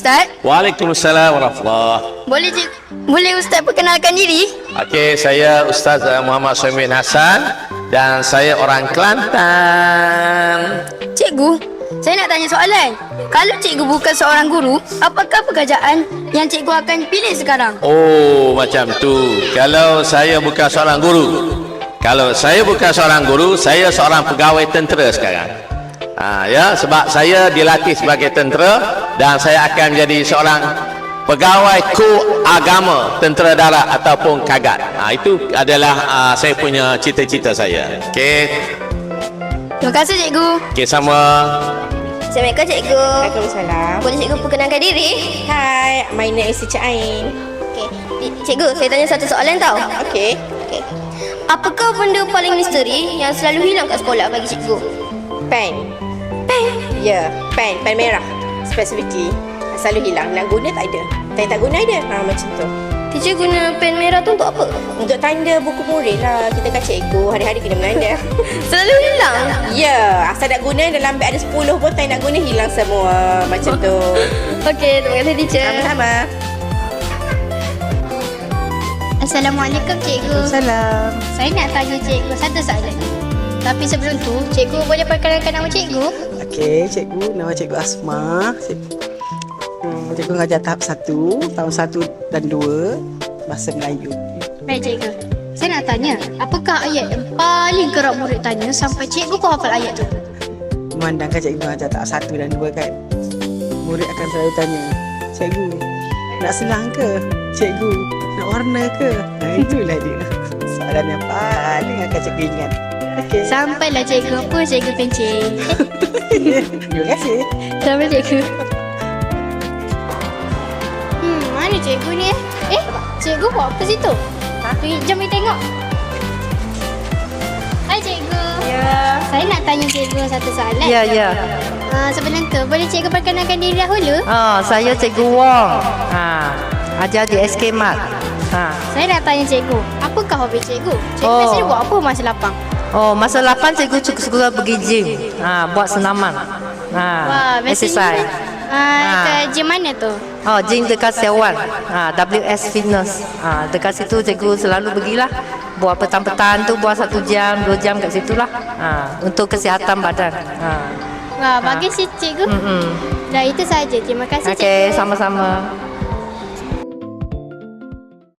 Ustaz. Waalaikumsalam warahmatullahi. Boleh Ustaz perkenalkan diri? Okey, saya Ustaz Muhammad Syamil Hassan dan saya orang Kelantan. Cikgu, saya nak tanya soalan. Kalau cikgu bukan seorang guru, apakah pekerjaan yang cikgu akan pilih sekarang? Oh, macam tu. Kalau saya bukan seorang guru. Saya seorang pegawai tentera sekarang. Ya, sebab saya dilatih sebagai tentera dan saya akan menjadi seorang pegawai kru agama tentera darat ataupun kagat. Itu adalah saya punya cita-cita saya. Okey. Terima kasih cikgu. Okey, sama. Assalamualaikum cikgu. Waalaikumsalam. Boleh cikgu perkenalkan diri? Hai, my name is Cik Ain. Okey. Cikgu, saya tanya satu soalan tau. Okey. Okey. Apakah benda paling misteri yang selalu hilang kat sekolah bagi cikgu? Pen. Ya, pen merah. Specifically. Selalu hilang. Nak guna tak ada. Tak guna ada. Macam tu. Teacher guna pen merah tu untuk apa? Untuk tanda buku murid lah. Kita kan cikgu. Hari-hari kena menanda. Selalu hilang? Ya, asal nak guna dalam beg ada 10 pun tak nak guna hilang semua. Macam tu. Okey, terima kasih teacher. Sama-sama. Assalamualaikum cikgu. Salam. Saya nak tanya cikgu satu soalan. Tapi sebelum tu, cikgu boleh perkenalkan nama cikgu? Okey, cikgu nama cikgu Asma. Cikgu mengajar tahap 1, tahun 1 dan 2 bahasa Melayu. Baik cikgu. Saya nak tanya, apakah ayat yang paling kerap murid tanya sampai cikgu pun hafal ayat tu? Memandangkan cikgu mengajar tahap 1 dan 2 kan, murid akan selalu tanya, cikgu nak selang ke? Cikgu nak warna ke? Itulah dia soalan yang paling akan cikgu ingat. Okay. Sampailah cikgu apa cikgu pencing. Terima kasih. Sampai cikgu. Mana cikgu ni cikgu buat apa situ? Jom kita tengok. Hai cikgu. Ya. Saya nak tanya cikgu satu soalan. Ya. Sebelum tu, boleh cikgu perkenalkan diri dahulu? Saya Cikgu Wong. Ajar di SK Mat. Saya nak tanya cikgu, apakah hobi cikgu? Cikgu Oh. biasanya buat apa masa lapang? Masa 8 cikgu suka pergi gym. Buat senaman. Wah, Exercise. Ke gym mana tu? Gym dekat Sewan. WS Fitness. Dekat situ cikgu selalu pergilah. Buat petang-petang tu buat 1 jam, 2 jam kat situ lah. Untuk kesihatan badan. Wah, bagus sih cikgu. Dah itu saja. Terima kasih Okey, cikgu. sama-sama.